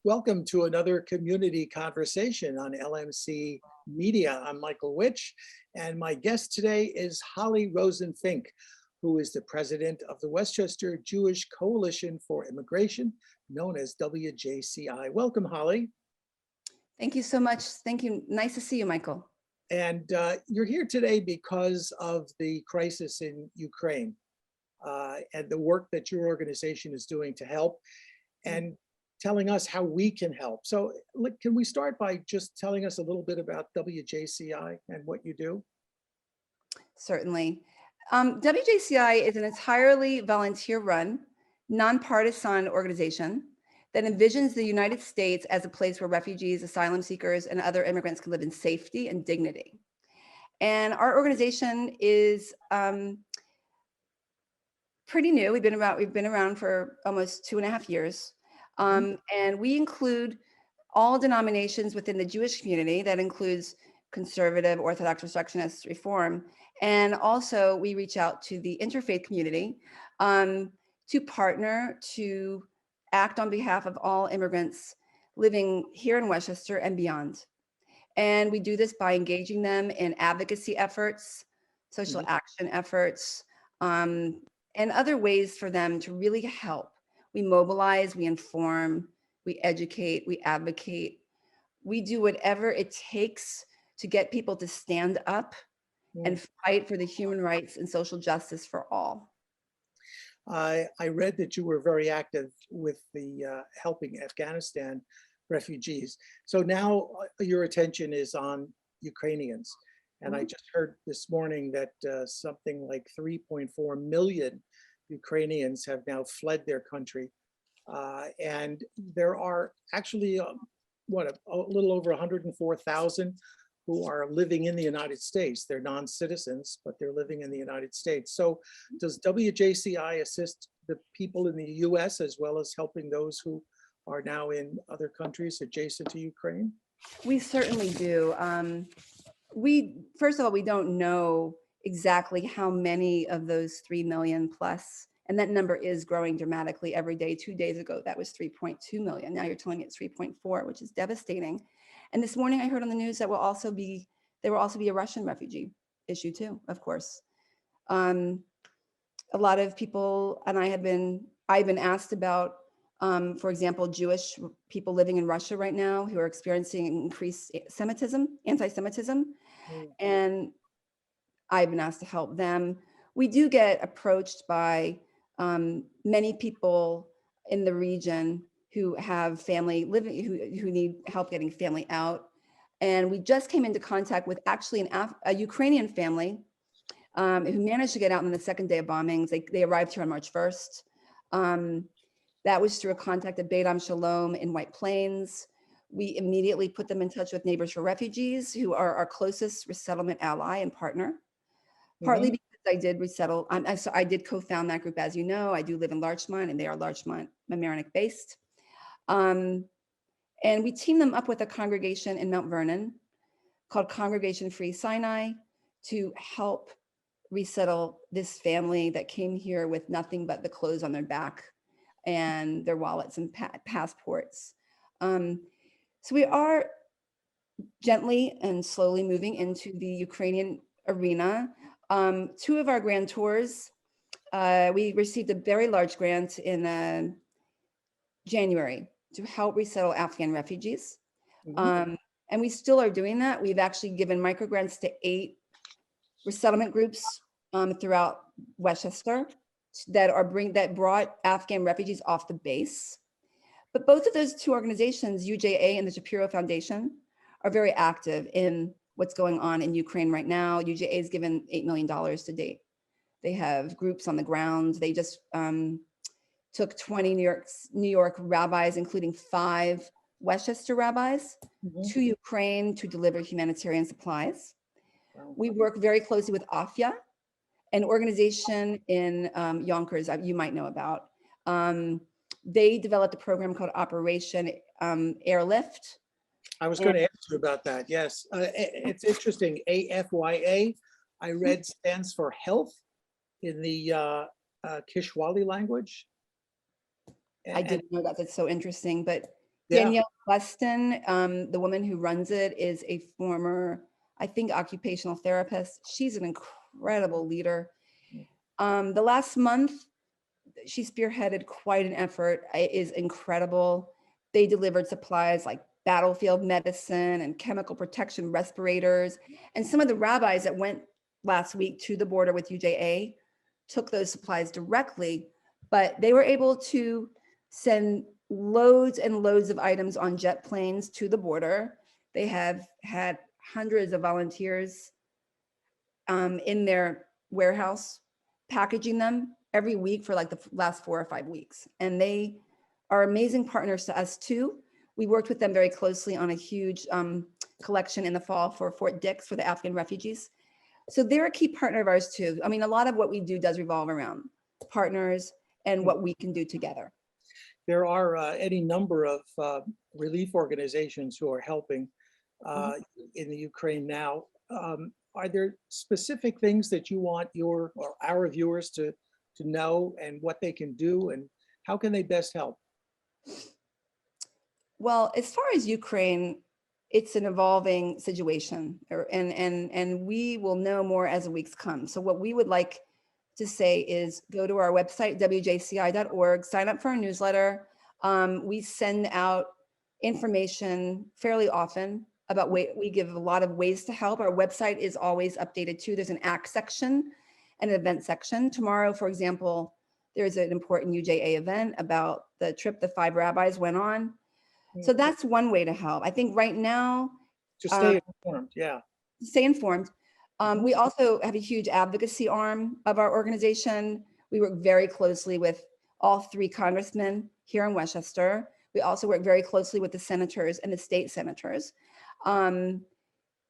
Welcome to another community conversation on LMC Media. I'm Michael Witch, and my guest today is Holly Rosen Fink, who is the president of the Westchester Jewish Coalition for Immigration, known as WJCI. Welcome, Holly. Thank you so much. Thank you. Nice to see you, Michael. And you're here today because of the crisis in Ukraine and the work that your organization is doing to help and telling us how we can help. So can we start by just telling us a little bit about WJCI and what you do? Certainly. WJCI is an entirely volunteer-run, non-partisan organization that envisions the United States as a place where refugees, asylum seekers, and other immigrants can live in safety and dignity. And our organization is pretty new. We've been around for almost 2.5 years. And we include all denominations within the Jewish community. That includes conservative, Orthodox, Resurrectionist, Reform. And also we reach out to the interfaith community to partner, to act on behalf of all immigrants living here in Westchester and beyond. And we do this by engaging them in advocacy efforts, social action efforts, and other ways for them to really help. We mobilize, we inform, we educate, we advocate. We do whatever it takes to get people to stand up and fight for the human rights and social justice for all. I read that you were very active with the helping Afghanistan refugees. So now your attention is on Ukrainians. And I just heard this morning that something like 3.4 million Ukrainians have now fled their country. And there are actually, a little over 104,000 who are living in the United States. They're non-citizens, but they're living in the United States. So does WJCI assist the people in the US as well as helping those who are now in other countries adjacent to Ukraine? We certainly do. First of all, we don't know exactly how many of those 3 million plus, and that number is growing dramatically every day. 2 days ago, that was 3.2 million. Now you're telling me it's 3.4, which is devastating. And this morning I heard on the news that there will also be a Russian refugee issue too, of course. A lot of people, and I've been asked about, for example, Jewish people living in Russia right now who are experiencing increased anti-Semitism, and I've been asked to help them. We do get approached by many people in the region who have family living, who need help getting family out. And we just came into contact with actually a Ukrainian family who managed to get out on the second day of bombings. They arrived here on March 1st. That was through a contact at Beit Am Shalom in White Plains. We immediately put them in touch with Neighbors for Refugees, who are our closest resettlement ally and partner. Partly because I did resettle. I did co-found that group, as you know. I do live in Larchmont, and they are Larchmont Mamaroneck based. And we teamed them up with a congregation in Mount Vernon called Congregation Free Sinai to help resettle this family that came here with nothing but the clothes on their back and their wallets and passports. So we are gently and slowly moving into the Ukrainian arena. 2 of our grantors, we received a very large grant in January to help resettle Afghan refugees. And we still are doing that. We've actually given microgrants to 8 resettlement groups throughout Westchester that brought Afghan refugees off the base. But both of those 2 organizations, UJA and the Shapiro Foundation, are very active in what's going on in Ukraine right now. UJA has given $8 million to date. They have groups on the ground. They just took 20 New York rabbis, including 5 Westchester rabbis, to Ukraine to deliver humanitarian supplies. We work very closely with AFIA, an organization in Yonkers you might know about. They developed a program called Operation Airlift. I was going to ask you about that. Yes, it's interesting. AFYA, I read, stands for health in the Kishwali language. I didn't know that. That's so interesting. But Yeah. Danielle Weston, the woman who runs it, is a former, I think, occupational therapist. She's an incredible leader. The last month, she spearheaded quite an effort. It is incredible. They delivered supplies like battlefield medicine and chemical protection respirators. And some of the rabbis that went last week to the border with UJA took those supplies directly, but they were able to send loads and loads of items on jet planes to the border. They have had hundreds of volunteers in their warehouse packaging them every week for like the last 4 or 5 weeks. And they are amazing partners to us too. We worked with them very closely on a huge collection in the fall for Fort Dix for the Afghan refugees. So they're a key partner of ours too. I mean, a lot of what we do does revolve around partners and what we can do together. There are any number of relief organizations who are helping in the Ukraine now. Are there specific things that you want your or our viewers to know, and what they can do, and how can they best help? Well, as far as Ukraine, it's an evolving situation, and we will know more as the weeks come. So what we would like to say is go to our website, WJCI.org, sign up for our newsletter. We send out information fairly often about we give a lot of ways to help. Our website is always updated too. There's an ACT section and an event section. Tomorrow, for example, there's an important UJA event about the trip the 5 rabbis went on. So that's one way to help. I think right now, To stay informed, yeah. Stay informed. We also have a huge advocacy arm of our organization. We work very closely with all 3 congressmen here in Westchester. We also work very closely with the senators and the state senators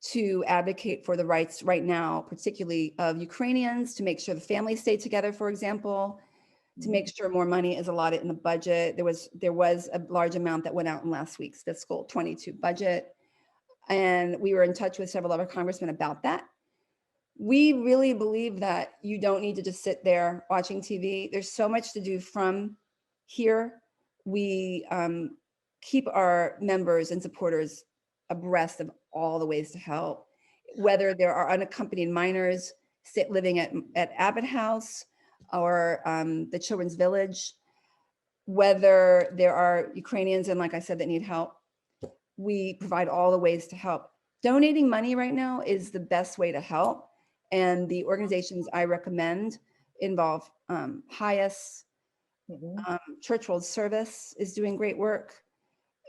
to advocate for the rights right now, particularly of Ukrainians, to make sure the families stay together, for example, to make sure more money is allotted in the budget. There was a large amount that went out in last week's fiscal 22 budget. And we were in touch with several other congressmen about that. We really believe that you don't need to just sit there watching TV. There's so much to do from here. We keep our members and supporters abreast of all the ways to help, whether there are unaccompanied minors living at Abbott House or the Children's Village, whether there are Ukrainians, and like I said, that need help. We provide all the ways to help. Donating money right now is the best way to help. And the organizations I recommend involve HIAS, Church World Service is doing great work.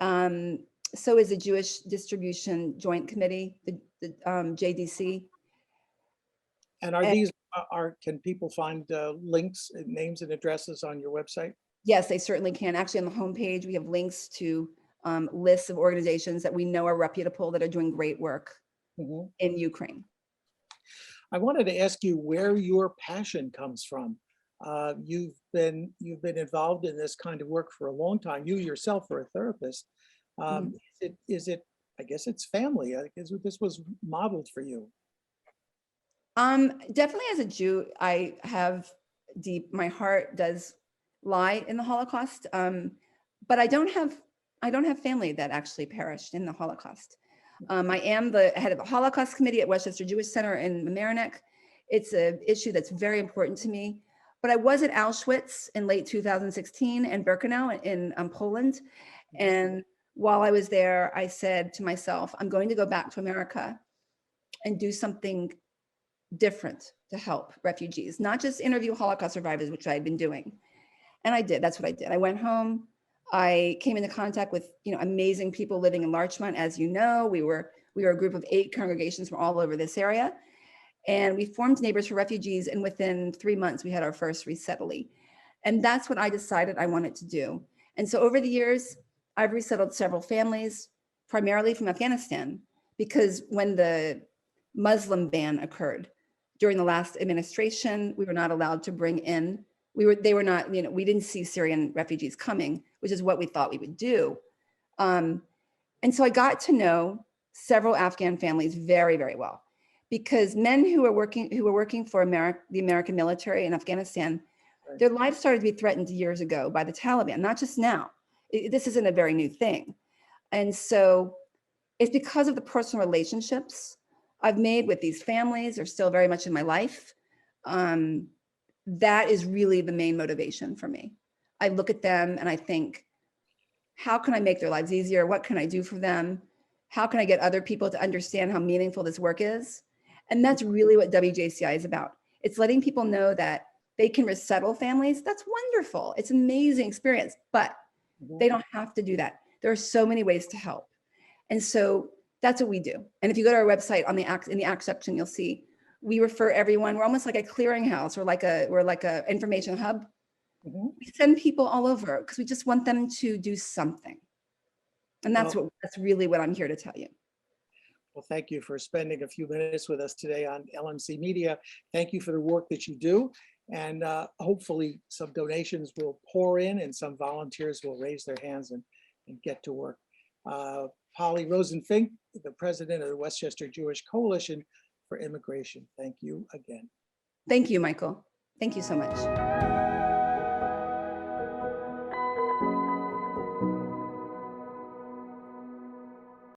So is the Jewish Distribution Joint Committee, the JDC. And are these, can people find links, names and addresses on your website? Yes, they certainly can. Actually, on the homepage, we have links to lists of organizations that we know are reputable that are doing great work in Ukraine. I wanted to ask you where your passion comes from. You've been involved in this kind of work for a long time. You yourself are a therapist. Is it, I guess it's family. I guess this was modeled for you. Definitely as a Jew, I have my heart does lie in the Holocaust. But I don't have family that actually perished in the Holocaust. I am the head of the Holocaust Committee at Westchester Jewish Center in Mamaroneck. It's an issue that's very important to me. But I was at Auschwitz in late 2016 and Birkenau in Poland. And while I was there, I said to myself, I'm going to go back to America and do something different to help refugees, not just interview Holocaust survivors, which I had been doing. And I did. That's what I did. I went home. I came into contact with, amazing people living in Larchmont. As you know, we were a group of 8 congregations from all over this area. And we formed Neighbors for Refugees. And within 3 months, we had our first resettlee. And that's what I decided I wanted to do. And so over the years, I've resettled several families, primarily from Afghanistan, because when the Muslim ban occurred during the last administration, we were not allowed to bring in we didn't see Syrian refugees coming, which is what we thought we would do. And so I got to know several Afghan families very, very well, because men who were working for the American military in Afghanistan, their lives started to be threatened years ago by the Taliban, not just now. This isn't a very new thing. And so it's because of the personal relationships I've made with these families. They're still very much in my life. That is really the main motivation for me. I look at them and I think, how can I make their lives easier? What can I do for them? How can I get other people to understand how meaningful this work is? And that's really what WJCI is about. It's letting people know that they can resettle families. That's wonderful. It's an amazing experience, but they don't have to do that. There are so many ways to help. And so that's what we do. And if you go to our website in the ACT section, you'll see we refer everyone. We're almost like a clearinghouse. We're like a information hub. We send people all over because we just want them to do something. And that's really what I'm here to tell you. Well, thank you for spending a few minutes with us today on LMC Media. Thank you for the work that you do. And hopefully some donations will pour in and some volunteers will raise their hands and get to work. Polly Rosen Fink, the president of the Westchester Jewish Coalition for Immigration. Thank you again. Thank you, Michael. Thank you so much.